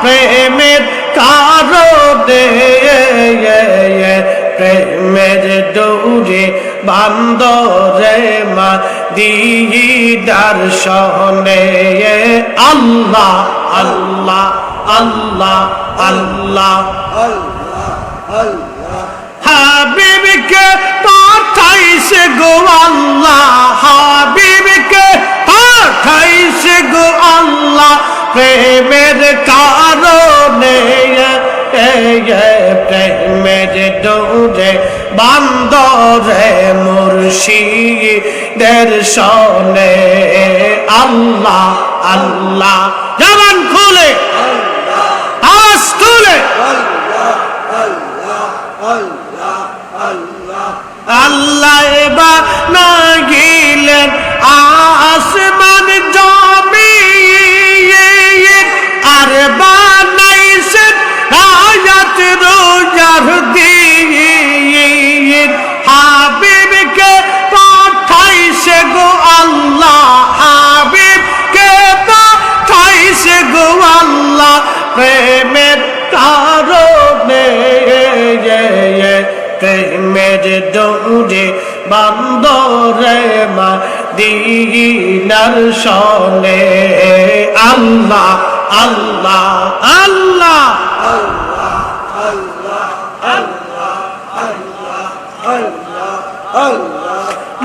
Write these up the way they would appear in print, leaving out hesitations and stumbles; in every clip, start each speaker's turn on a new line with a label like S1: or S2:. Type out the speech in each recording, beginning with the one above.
S1: প্রেমের কারণে প্রেমের ডোরে বান্দরে মদিনার শহরে আল্লাহ আল্লাহ আল্লাহ আল্লাহ হাবিবকে পাঠাইছে গো আল্লাহ হাবিবকে পাঠাইছে গো আল্লাহ প্রেমের কারণে প্রেমের ডোরে বান্দরে মুর্শিদের শনে আল্লাহ আল্লাহ জবান খুলে আওয়াজ তুলে আল্লাহ বানাইলেন আসমান জমিন আর বানাইছেন আয়াত রোজার দিন হাবিবকে পাঠাইছে গো আল্লাহ হাবিবকে পাঠাইছে গো আল্লাহ প্রেমের কারণে প্রেমের ডোরে বান্দরে মদিনার শনে আল্লাহ আল্লাহ আল্লাহ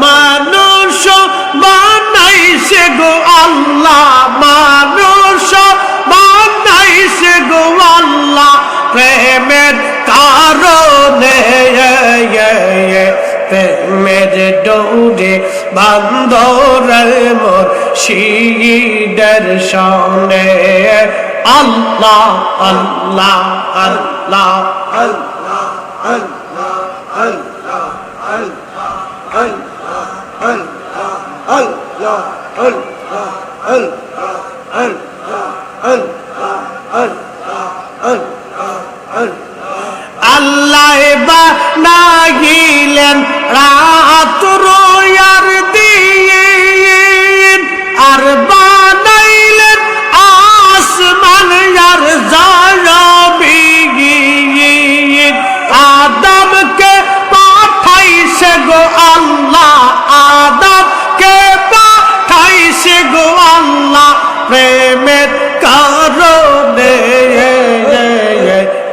S1: মানুষ বানাইছে গো আল্লাহ মানুষ বানাইছে গো আল্লাহ প্রেমের কারণে প্রেমের ডোরে বান্দরে মুর্শিদের শনে আল্লাহ আল্লাহ আল্লাহ আল্লাহ আল্লাহ আল্লাহ আল্লাহ আল্লাহ বানাইলেন রাত আর দিন আর বানাইলেন আসমান আর জমিন আদমকে পাঠাইছে গো আল্লাহ আদমকে পাঠাইছে গো আল্লাহ প্রেমের কারণে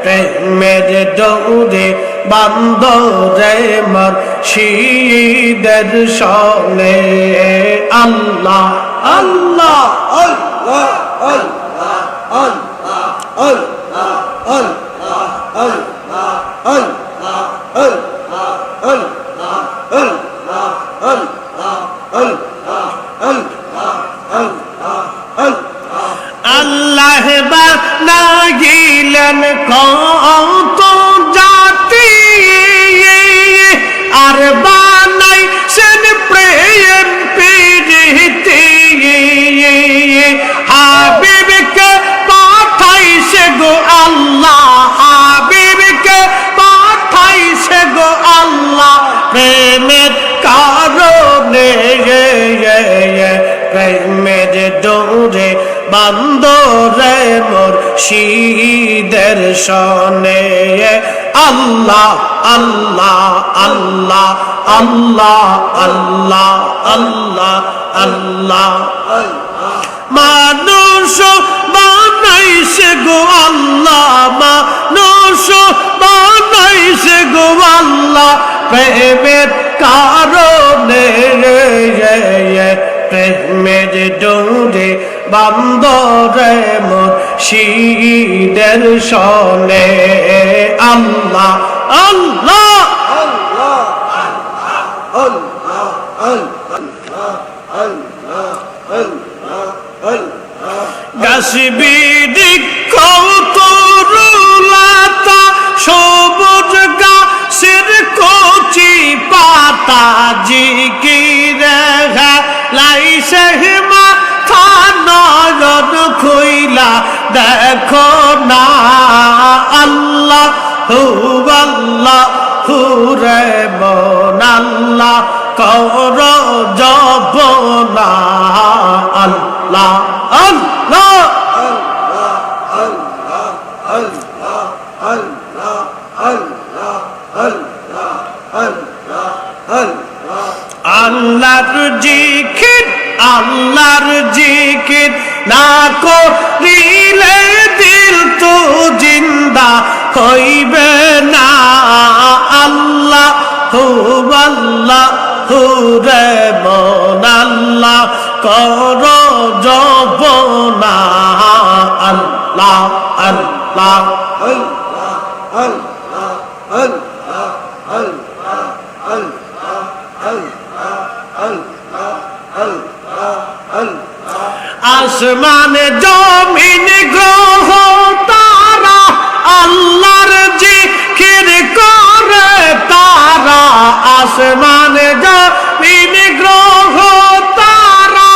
S1: প্রেমের ডোরে বান্দরে মুর্শিদের শনে আল্লাহ আল্লাহ আল্লাহ আল্লাহ আল্লাহ আল্লাহ আল্লাহ আল্লাহ আল্লাহ আল্লাহ আল্লাহ আল্লাহ আল্লাহ আল্লাহ বানাইলেন কত জাতি আর বানাইছেন প্রেম প্রীতি হাবিবকে পাঠাইছে গো আল্লাহ হাবিবকে পাঠাইছে গো আল্লাহ প্রেমের কারণে প্রেমের ডোরে বান্দরে মুর্শিদের শনে আল্লাহ আল্লাহ আল্লাহ আল্লাহ আল্লাহ আল্লাহ আল্লাহ মানুষ বানাইছে গো আল্লাহ মানুষ বানাইছে গো আল্লাহ প্রেমের কারণে প্রেমের ডোরে বান্দরে মুর্শিদের শনে আল্লাহ আল্লাহ আল্লাহ আল্লাহ আল্লাহ আল্লাহ আল্লাহ আল্লাহ গাছবিড়ি কৌতরুলতা সবুজ গাছের কচি পাতা জিকিরে লাইছে মাথা নয়ন খুইলা দেখো না আল্লাহ আল্লাহ হুরে মন আল্লাহ কর জপনা আল্লাহ আল্লাহ আল্লাহ আল্লাহ আল্লাহর জিকির আল্লাহর জিকির না করিলে দিল তো জিন্দা হইবে না আল্লাহ হু আল্লাহ হু রে মন আল্লাহ কর জপনা আল্লাহ আল্লাহ আসমানে জমিন গ্রহ তারা আল্লাহর জিকির করে তারা আসমানে জমিন গ্রহ তারা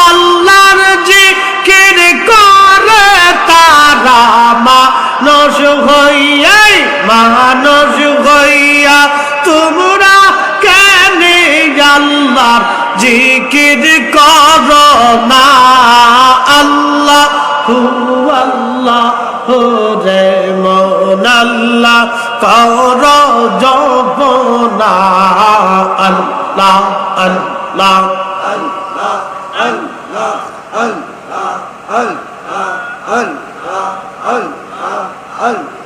S1: আল্লাহর জিকির করে তারা মানুষ হইয়া তোমরা কেন আল্লাহর জিকির করো না আল্লাহ হু আল্লাহ হু রে মন আল্লাহ কর জপনা আল্লাহ আল্লাহ আল্লাহ আল্লাহ আল্লাহ আল্লাহ আল্লাহ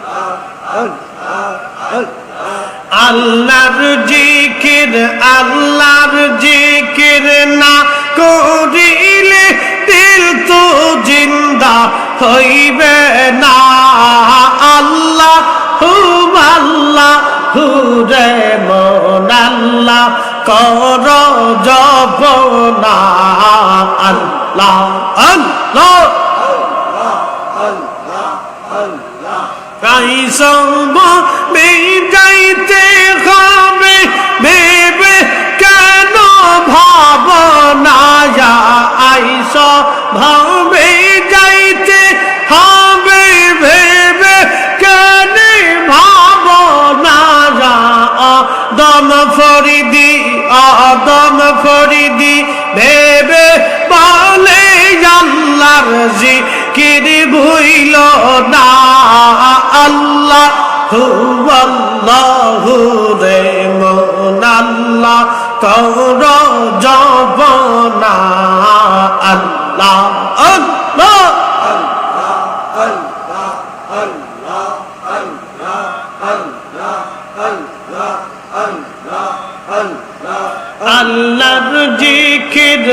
S1: আল্লাহর জিকির আল্লাহর জিকির না করিলে দিল তো জিন্দা হইবে না আল্লাহ হু রে মন আল্লাহ কর জপনা আল্লাহ আল্লাহ কাইসব যাইতে হবে ভেবে কেন ভাবনা আইস ভাবে যাইতে হবে ভেবে কেন ভাবনা দম ফরিদি ভেবে বলে আল্লাহর জিকির ভুইল না আল্লাহ হু আল্লাহু রে মন আল্লাহ কর জপনা আল্লাহ আল্লাহ আল্লাহর জিকির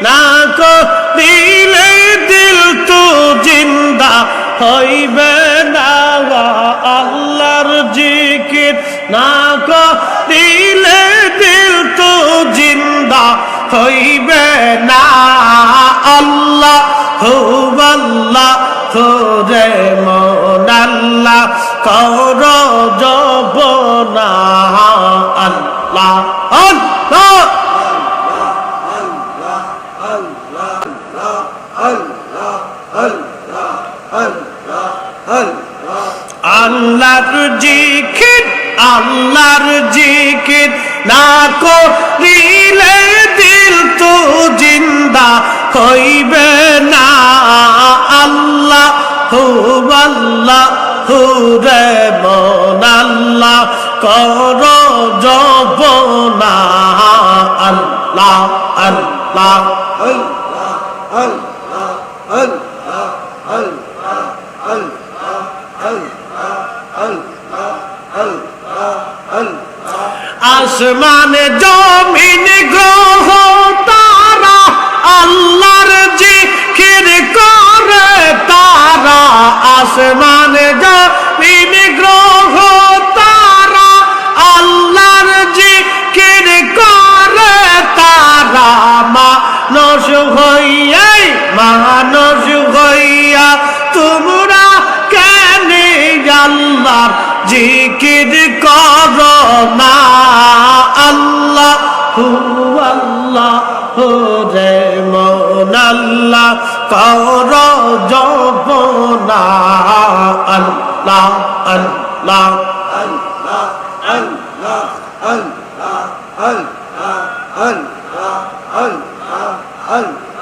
S1: না করিলে দিল তো জিন্দা হইবে না আল্লাহর জিকির না করিলে দিল তো জিন্দা হইবে না আল্লাহ হু আল্লাহ হু রে মন আল্লাহ কর জপনা আল্লাহ আল্লাহ আল্লাহর জিকির না করিলে দিল তো জিন্দা হইবে না আল্লাহ হু রে মন আল্লাহ কর জপনা আল্লাহ আল্লাহ আসমানে জমিন গ্রহ তারা আল্লাহর জিকির করে তারা আসমানে জমিন গ্রহ তারা আল্লাহর জিকির করে তারা মানুষ হইয়া তোমরা কেন আল্লাহর জিকির করো না আল্লাহ হু রে মন আল্লাহ কর জপনা আল্লাহ আল্লাহ আল্লাহ আল্লাহ আল্লাহ আল্লাহ আল্লাহ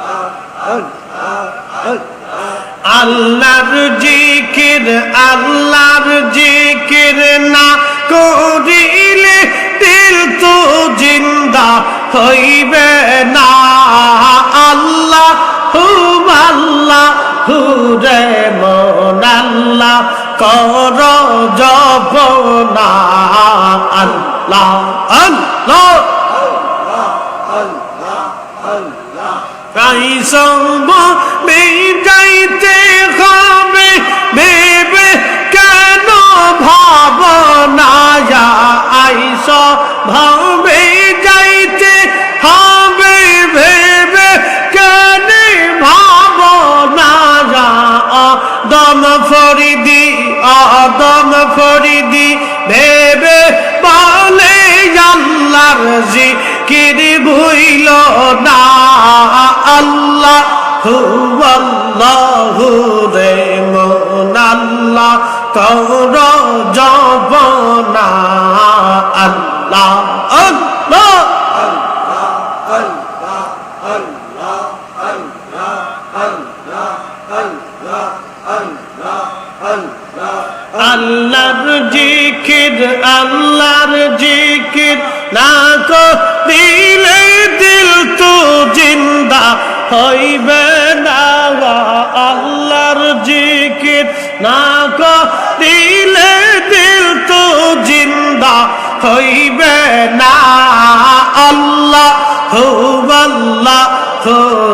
S1: আল্লাহর জিকির না করি জিন্দা হইবে না আল্লাহ রে মন আল্লাহ কর জপনা আল্লাহ আল্লাহ কাইসব বিদাইতে হবে ভেবে কেন ভাবনা আইস ভাবে যাইতে হবে ভেবে কেন ভাবনা আদম ফরিদি ভেবে বলে আল্লাহর জিকির ভুইল না আল্লাহ রে মন আল্লাহ কর জপনা আল্লাহ আল্লাহ আল্লাহর জিকির না করিলে দিল তো জিন্দা হইবে না আল্লাহর জিকির না করিলে দিল তো জিন্দা হইবে না আল্লাহ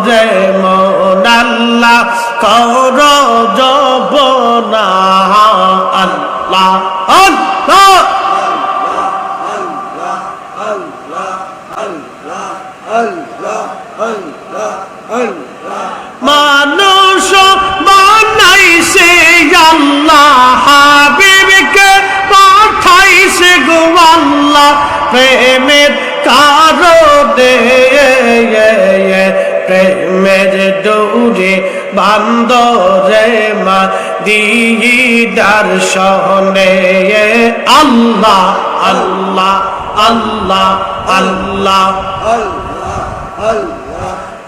S1: রে মন আল্লাহ কর জপনা আল্লাহ আল্লাহ মানুষ বানাইছে আল্লাহ হাবিবকে পাঠাইছে গো আল্লাহ প্রেমের কারণে প্রেমের ডোরে বান্দরে মদিনার শহরে আল্লাহ আল্লাহ আল্লাহ আল্লাহ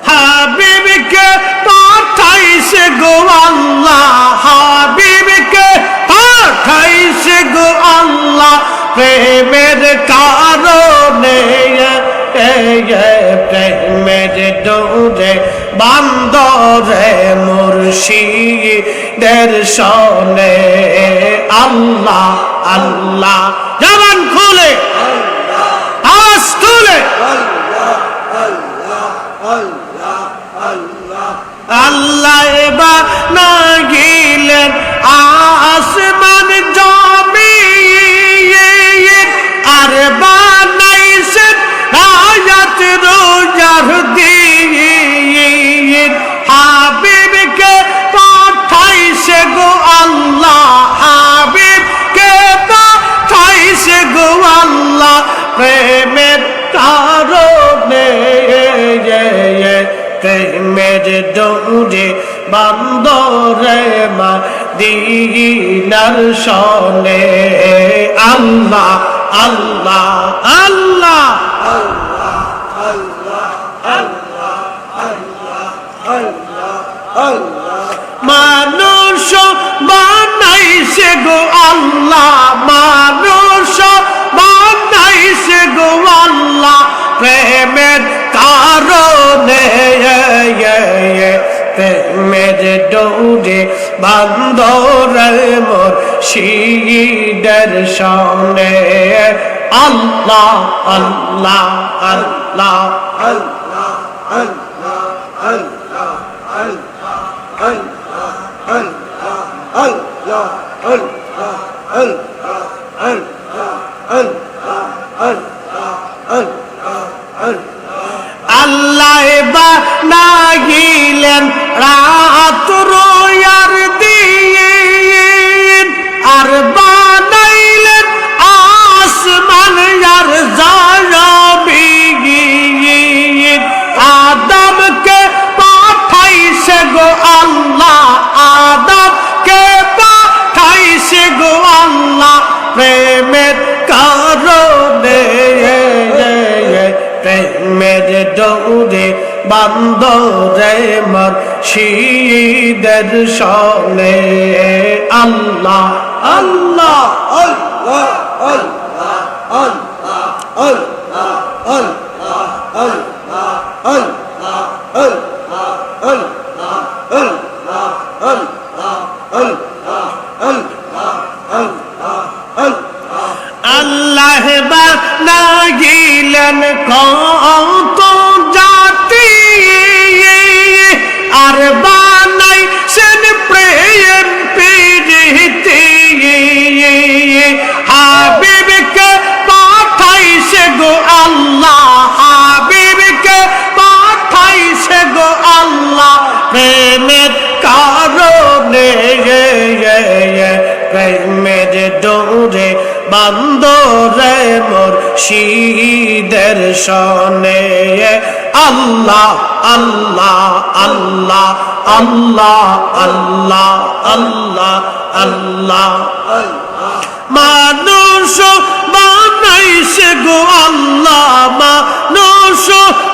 S1: হাবিবকে পাঠাইছে গো আল্লাহ হাবিবকে পাঠাইছে গো আল্লাহ প্রেমের কারণে প্রেমের ডোরে বান্দরে মুর্শিদের শনে আল্লাহ আল্লাহ জবান খুলে আওয়াজ তুলে আল্লাহ না গিলেন আসমান জমিন আর বানাইছেন রায়াত রোজার দিন হাবিবকে পাঠাইছে গো আল্লাহ হাবিবকে পাঠাইছে গো আল্লাহ প্রেমের কারণে প্রেমের ডোরে বান্দরে মদিনার শনে আল্লাহ আল্লাহ আল্লাহ মানুষ বানাইছে গো আল্লাহ মানুষ বানাইছে গো আল্লাহ প্রেমের কারণে প্রেমের ডোরে বান্দরে মুর্শিদের শনে আল্লাহ আল্লাহ আল্লাহ আল্লাহ আল্লাহ আল্লাহ আল্লাহ আল্লাহ বানাইলেন রাত রোয়ার দিন আর বানাইলেন আসমান আর জমিন আদমকে পাঠাইছে গো আল্লাহ আদমকে পাঠাইছে গো আল্লাহ প্রেমের কারণে প্রেমের ডোরে বান্দরে মুর্শিদের শনে আল্লাহ আল্লাহ আল্লাহ আল্লাহ আল্লাহ আল্লাহ লাহবা নাগিলেন কত জাতি আর বানাইছেন প্রেম প্রীতি হাবিবকে পাঠাইছে গো আল্লাহ হাবিবকে পাঠাইছে গো আল্লাহ প্রেমের কারণে প্রেমের ডোরে বান্দরে মুর্শিদের শনে আল্লাহ আল্লাহ আল্লাহ আল্লাহ আল্লাহ আল্লাহ আল্লাহ মানুষ বানাইছে গো আল্লাহ মানুষ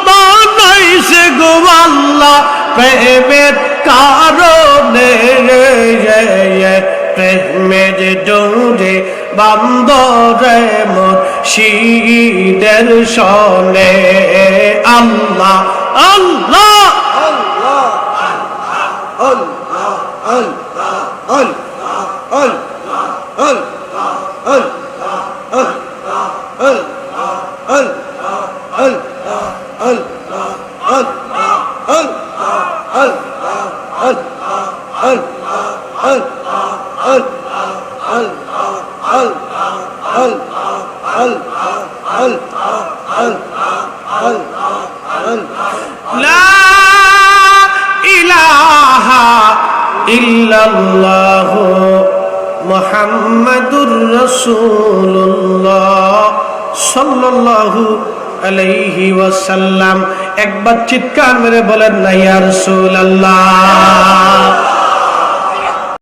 S1: বানাইছে গো আল্লাহ প্রেমের কারণে প্রেমের ডোরে বান্দরে মুর্শিদের শনে আল্লাহ আল্লাহ আল্লাহ আল্লাহ লা ইলাহা ইল্লাল্লাহ মুহাম্মাদুর রাসূলুল্লাহ সাল্লাল্লাহু আলাইহি ওয়াসাল্লাম। একবার চিৎকার মেরে বলেন না ইয়া রাসূলুল্লাহ।